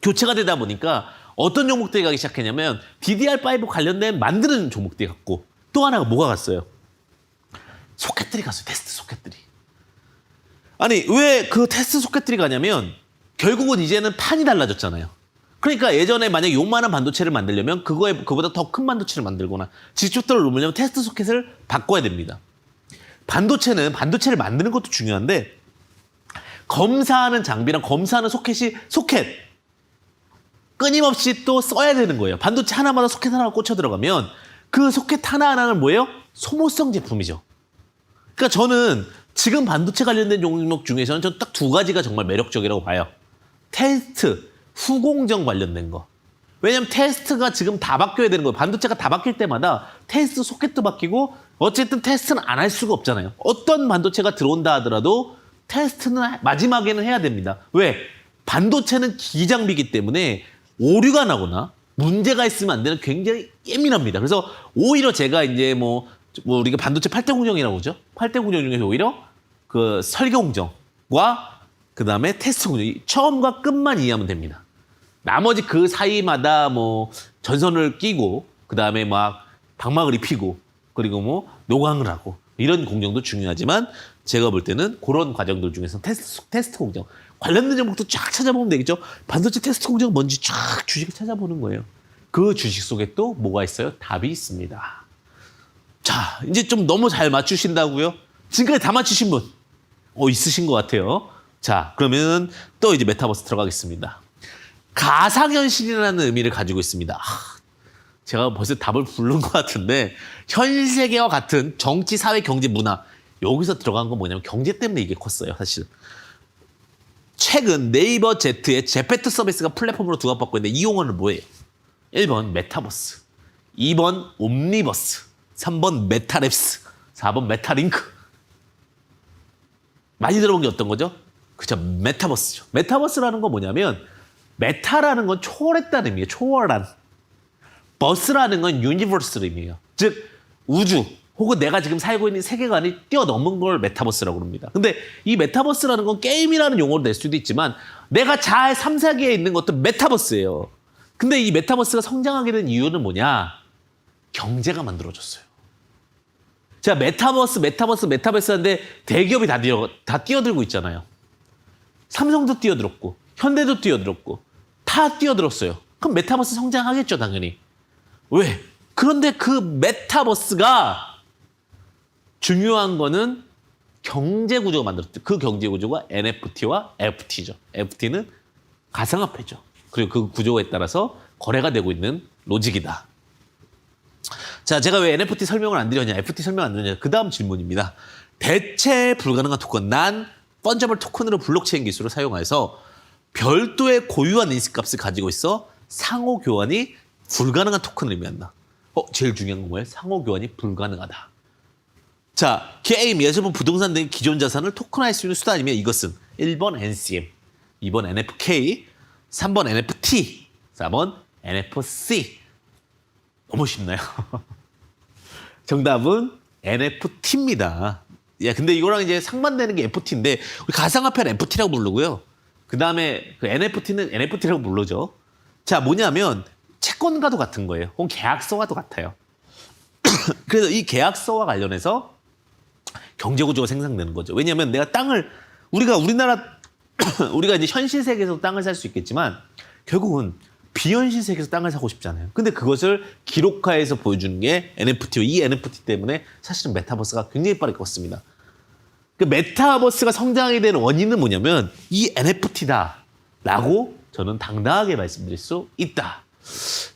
교체가 되다 보니까 어떤 종목들이 가기 시작했냐면 DDR5 관련된 만드는 종목들이 갔고 또 하나가 뭐가 갔어요? 소켓들이 갔어요. 테스트 소켓들이. 아니 왜 그 테스트 소켓들이 가냐면 결국은 이제는 판이 달라졌잖아요. 그러니까 예전에 만약 요만한 반도체를 만들려면 그거보다 더 큰 반도체를 만들거나 지축도를 놓으려면 테스트 소켓을 바꿔야 됩니다. 반도체는 반도체를 만드는 것도 중요한데 검사하는 장비랑 검사하는 소켓 끊임없이 또 써야 되는 거예요. 반도체 하나마다 소켓 하나가 꽂혀 들어가면 그 소켓 하나하나는 뭐예요? 소모성 제품이죠. 그러니까 저는 지금 반도체 관련된 종목 중에서는 전 딱 두 가지가 정말 매력적이라고 봐요. 테스트, 후공정 관련된 거. 왜냐면 테스트가 지금 다 바뀌어야 되는 거예요. 반도체가 다 바뀔 때마다 테스트 소켓도 바뀌고 어쨌든 테스트는 안 할 수가 없잖아요. 어떤 반도체가 들어온다 하더라도 테스트는 마지막에는 해야 됩니다. 왜? 반도체는 기장비이기 때문에 오류가 나거나 문제가 있으면 안 되는 굉장히 예민합니다. 그래서 오히려 제가 이제 뭐 우리가 반도체 8대 공정이라고 그러죠. 8대 공정 중에서 오히려 그 설계 공정과 그 다음에 테스트 공정, 처음과 끝만 이해하면 됩니다. 나머지 그 사이마다 뭐 전선을 끼고 그 다음에 막 방막을 입히고 그리고 뭐 노광을 하고 이런 공정도 중요하지만 제가 볼 때는 그런 과정들 중에서 테스트 공정 관련된 종목도 쫙 찾아보면 되겠죠. 반도체 테스트 공정 뭔지 쫙 주식을 찾아보는 거예요. 그 주식 속에 또 뭐가 있어요? 답이 있습니다. 자, 이제 좀 너무 잘 맞추신다고요? 지금까지 다 맞추신 분? 있으신 것 같아요. 자, 그러면 또 이제 메타버스 들어가겠습니다. 가상현실이라는 의미를 가지고 있습니다. 제가 벌써 답을 부른 것 같은데 현 세계와 같은 정치, 사회, 경제, 문화 여기서 들어간 건 뭐냐면 경제 때문에 이게 컸어요. 사실. 최근 네이버 Z의 제페토 서비스가 플랫폼으로 두각받고 있는데 이 용어는 뭐예요? 1번 메타버스, 2번 옴니버스, 3번 메타랩스, 4번 메타링크. 많이 들어본 게 어떤 거죠? 그죠, 메타버스죠. 메타버스라는 건 뭐냐면 메타라는 건 초월했다는 의미예요. 초월한. 버스라는 건 유니버스를 의미해요. 즉 우주 혹은 내가 지금 살고 있는 세계관이 뛰어넘은 걸 메타버스라고 합니다. 근데 이 메타버스라는 건 게임이라는 용어로 낼 수도 있지만 내가 잘 3, 4기에 있는 것도 메타버스예요. 근데 이 메타버스가 성장하게 된 이유는 뭐냐? 경제가 만들어졌어요. 자, 메타버스 하는데 대기업이 다 뛰어들고 있잖아요. 삼성도 뛰어들었고 현대도 뛰어들었고 다 뛰어들었어요. 그럼 메타버스 성장하겠죠, 당연히. 왜? 그런데 그 메타버스가 중요한 거는 경제 구조가 만들었죠. 그 경제 구조가 NFT와 FT죠. FT는 가상화폐죠. 그리고 그 구조에 따라서 거래가 되고 있는 로직이다. 자, 제가 왜 NFT 설명을 안 드렸냐, FT 설명 안 드렸냐, 그 다음 질문입니다. 대체 불가능한 토큰, 난 펀저블 토큰으로 블록체인 기술을 사용해서 별도의 고유한 인식값을 가지고 있어 상호 교환이 불가능한 토큰을 의미한다. 제일 중요한 건 뭐예요? 상호 교환이 불가능하다. 자, 게임, 예술품, 부동산 등 기존 자산을 토큰화할 수 있는 수단이면 이것은 1번 NCM, 2번 NFK, 3번 NFT, 4번 NFC. 너무 쉽나요? 정답은 NFT입니다. 야, 근데 이거랑 이제 상반되는 게 FT인데 우리 가상화폐는 FT라고 부르고요. 그 다음에 그 NFT는 NFT라고 부르죠. 자, 뭐냐면 채권과도 같은 거예요. 혹은 계약서와도 같아요. 그래서 이 계약서와 관련해서 경제 구조가 생성되는 거죠. 왜냐하면 내가 땅을 우리가 이제 현실 세계에서 땅을 살 수 있겠지만 결국은 비현실 세계에서 땅을 사고 싶잖아요. 근데 그것을 기록화해서 보여주는 게 NFT고 이 NFT 때문에 사실은 메타버스가 굉장히 빠르게 컸습니다. 그 메타버스가 성장하게 된 원인은 뭐냐면 이 NFT다라고 저는 당당하게 말씀드릴 수 있다.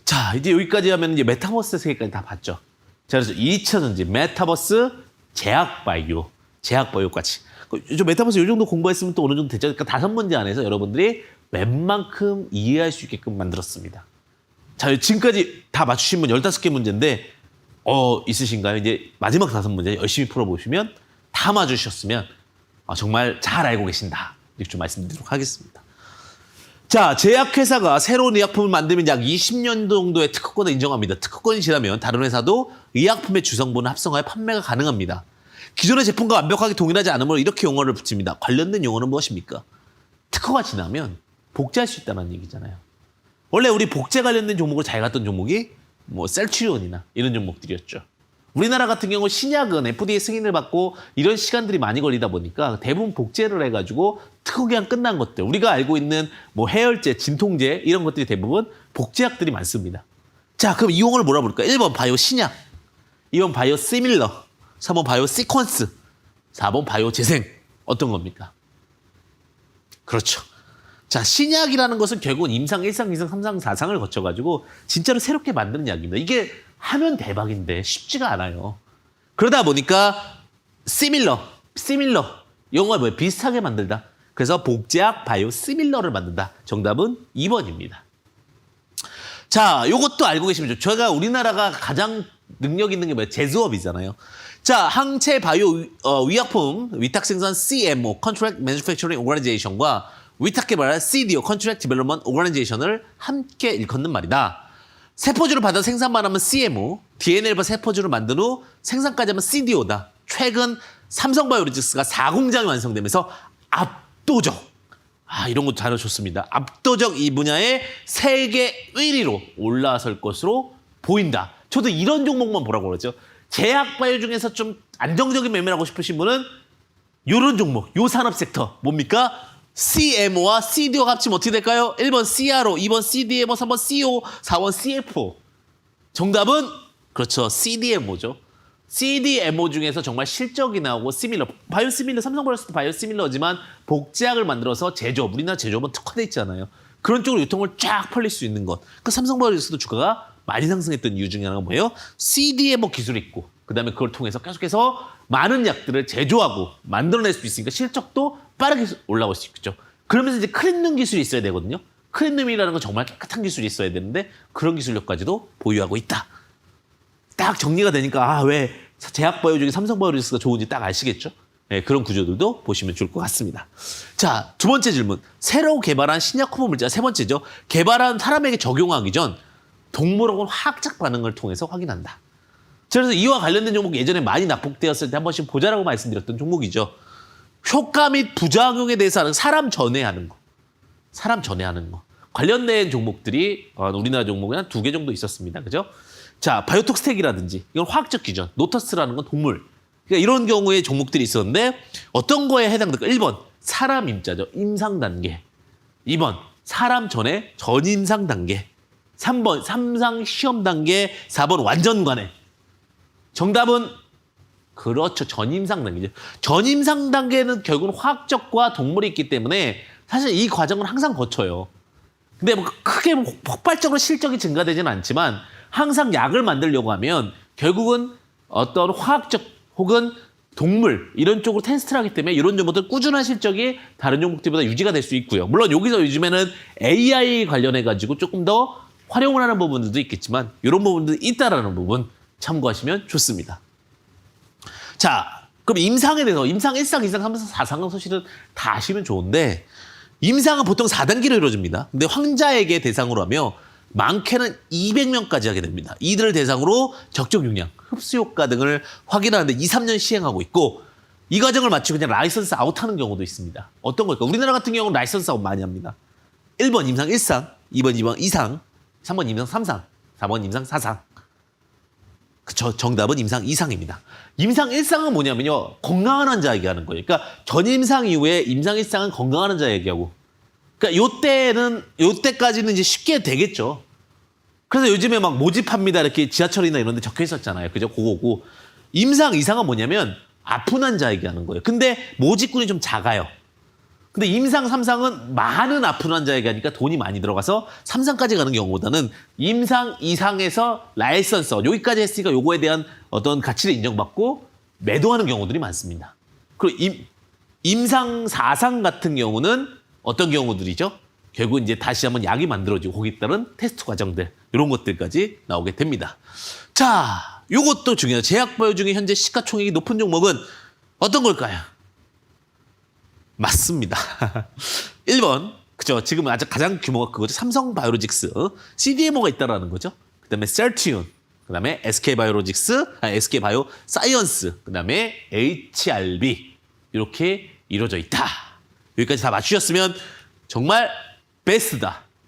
자, 이제 여기까지 하면 이제 메타버스 세계까지 다 봤죠. 자, 그래서 2차 전지, 메타버스, 제약바이오까지. 저 메타버스 이 정도 공부했으면 또 어느 정도 됐죠. 그러니까 5문제 안에서 여러분들이 웬만큼 이해할 수 있게끔 만들었습니다. 자, 지금까지 다 맞추신 분 15개 문제인데 있으신가요? 이제 마지막 5문제 열심히 풀어보시면 다 맞으셨으면 정말 잘 알고 계신다. 이렇게 좀 말씀드리도록 하겠습니다. 자, 제약회사가 새로운 의약품을 만들면 약 20년 정도의 특허권을 인정합니다. 특허권이 지나면 다른 회사도 의약품의 주성분을 합성하여 판매가 가능합니다. 기존의 제품과 완벽하게 동일하지 않으므로 이렇게 용어를 붙입니다. 관련된 용어는 무엇입니까? 특허가 지나면 복제할 수 있다는 얘기잖아요. 원래 우리 복제 관련된 종목을 잘 갔던 종목이 뭐 셀트리온이나 이런 종목들이었죠. 우리나라 같은 경우 신약은 FDA 승인을 받고 이런 시간들이 많이 걸리다 보니까 대부분 복제를 해가지고 특허 기간 끝난 것들, 우리가 알고 있는 뭐 해열제, 진통제 이런 것들이 대부분 복제약들이 많습니다. 자, 그럼 이 용어를 뭐라 부를까? 1번 바이오 신약, 2번 바이오 시밀러, 3번 바이오 시퀀스, 4번 바이오 재생. 어떤 겁니까? 그렇죠. 자, 신약이라는 것은 결국은 임상 1상, 2상, 3상, 4상을 거쳐가지고 진짜로 새롭게 만드는 약입니다. 이게 하면 대박인데 쉽지가 않아요. 그러다 보니까 시밀러 영어가 뭐예요? 비슷하게 만들다. 그래서 복제약 바이오 시밀러를 만든다. 정답은 2번입니다. 자, 요것도 알고 계시면 좋죠. 저희가 우리나라가 가장 능력 있는 게 뭐예요? 제조업이잖아요. 자, 항체 바이오 위약품 위탁 생산 CMO (Contract Manufacturing Organization과 위탁 개발 CDO (Contract Development Organization을 함께 일컫는 말이다. 세포주를 받아 생산만 하면 CMO, DNA를 받아 세포주를 만든 후 생산까지 하면 CDO다. 최근 삼성바이오로직스가 4공장이 완성되면서 압도적, 이런 것도 잘 좋습니다. 압도적 이 분야의 세계 1위로 올라설 것으로 보인다. 저도 이런 종목만 보라고 그러죠. 제약바이오 중에서 좀 안정적인 매매를 하고 싶으신 분은 이런 종목, 요 산업 섹터 뭡니까? CMO와 CDO가 합치면 어떻게 될까요? 1번 CRO, 2번 CDMO, 3번 CO, 4번 CFO. 정답은 그렇죠. CDMO죠. CDMO 중에서 정말 실적이 나오고 시밀러, 바이오시밀러, 삼성바이오로직스도 바이오시밀러지만 복제약을 만들어서 제조업, 우리나라 제조업은 특화돼 있잖아요. 그런 쪽으로 유통을 쫙 벌릴 수 있는 것. 그 삼성바이오로직스도 주가가 많이 상승했던 이유 중에 하나가 뭐예요? CDMO 기술이 있고 그다음에 그걸 통해서 계속해서 많은 약들을 제조하고 만들어낼 수 있으니까 실적도 빠르게 올라올 수 있겠죠. 그러면서 이제 클린룸 기술이 있어야 되거든요. 클린룸이라는 건 정말 깨끗한 기술이 있어야 되는데 그런 기술력까지도 보유하고 있다. 딱 정리가 되니까 왜 제약바이오 중에 삼성바이오로직스가 좋은지 딱 아시겠죠? 네, 그런 구조들도 보시면 좋을 것 같습니다. 자, 두 번째 질문. 새로 개발한 신약 호모 물질, 세 번째죠. 개발한 사람에게 적용하기 전 동물하고는 화학적 반응을 통해서 확인한다. 그래서 이와 관련된 종목 예전에 많이 납품되었을 때 한 번씩 보자라고 말씀드렸던 종목이죠. 효과 및 부작용에 대해서 하는 사람 전에 하는 거. 관련된 종목들이 우리나라 종목에 한 2개 정도 있었습니다. 그죠? 자, 바이오톡스텍이라든지 이건 화학적 기전, 노터스라는 건 동물. 그러니까 이런 경우에 종목들이 있었는데 어떤 거에 해당될까? 1번 사람 임자죠. 임상 단계. 2번 사람 전에 전임상 단계. 3번 삼상 시험 단계. 4번 완전 관해. 정답은 그렇죠. 전임상 단계죠. 전임상 단계는 결국은 화학적과 동물이 있기 때문에 사실 이 과정은 항상 거쳐요. 근데 뭐 크게 폭발적으로 실적이 증가되지는 않지만 항상 약을 만들려고 하면 결국은 어떤 화학적 혹은 동물 이런 쪽으로 테스트를 하기 때문에 이런 종목들 꾸준한 실적이 다른 종목들보다 유지가 될 수 있고요. 물론 여기서 요즘에는 AI 관련해가지고 조금 더 활용을 하는 부분들도 있겠지만 이런 부분들이 있다라는 부분 참고하시면 좋습니다. 자, 그럼 임상에 대해서 임상 1상, 2상, 3상, 4상은 사실은 다 아시면 좋은데 임상은 보통 4단계로 이루어집니다. 근데 환자에게 대상으로 하며 많게는 200명까지 하게 됩니다. 이들을 대상으로 적정 용량, 흡수 효과 등을 확인하는데 2, 3년 시행하고 있고 이 과정을 마치고 그냥 라이선스 아웃하는 경우도 있습니다. 어떤 걸까? 우리나라 같은 경우는 라이선스 아웃 많이 합니다. 1번 임상 1상, 2번 임상 2상, 3번 임상 3상, 4번 임상 4상. 그쵸, 정답은 임상 2상입니다. 임상 1상은 뭐냐면요. 건강한 환자 얘기하는 거예요. 그러니까 전임상 이후에 임상 1상은 건강한 환자 얘기하고 그러니까 요때까지는 이제 쉽게 되겠죠. 그래서 요즘에 막 모집합니다. 이렇게 지하철이나 이런 데 적혀 있었잖아요. 그죠? 그거고. 임상 2상은 뭐냐면 아픈 환자 얘기하는 거예요. 근데 모집군이 좀 작아요. 근데 임상 3상은 많은 아픈 환자 얘기하니까 돈이 많이 들어가서 3상까지 가는 경우보다는 임상 2상에서 라이선스 여기까지 했으니까 요거에 대한 어떤 가치를 인정받고 매도하는 경우들이 많습니다. 그리고 임상 4상 같은 경우는 어떤 경우들이죠? 결국 이제 다시 한번 약이 만들어지고 거기에 따른 테스트 과정들 이런 것들까지 나오게 됩니다. 자, 요것도 중요해요. 제약바이오 중에 현재 시가총액이 높은 종목은 어떤 걸까요? 맞습니다. 1번. 그죠. 지금 아직 가장 규모가 그거죠. 삼성바이오로직스. CDMO가 있다라는 거죠. 그 다음에 셀트리온. 그 다음에 SK바이오 사이언스. 그 다음에 HRB. 이렇게 이루어져 있다. 여기까지 다 맞추셨으면 정말 베스트다.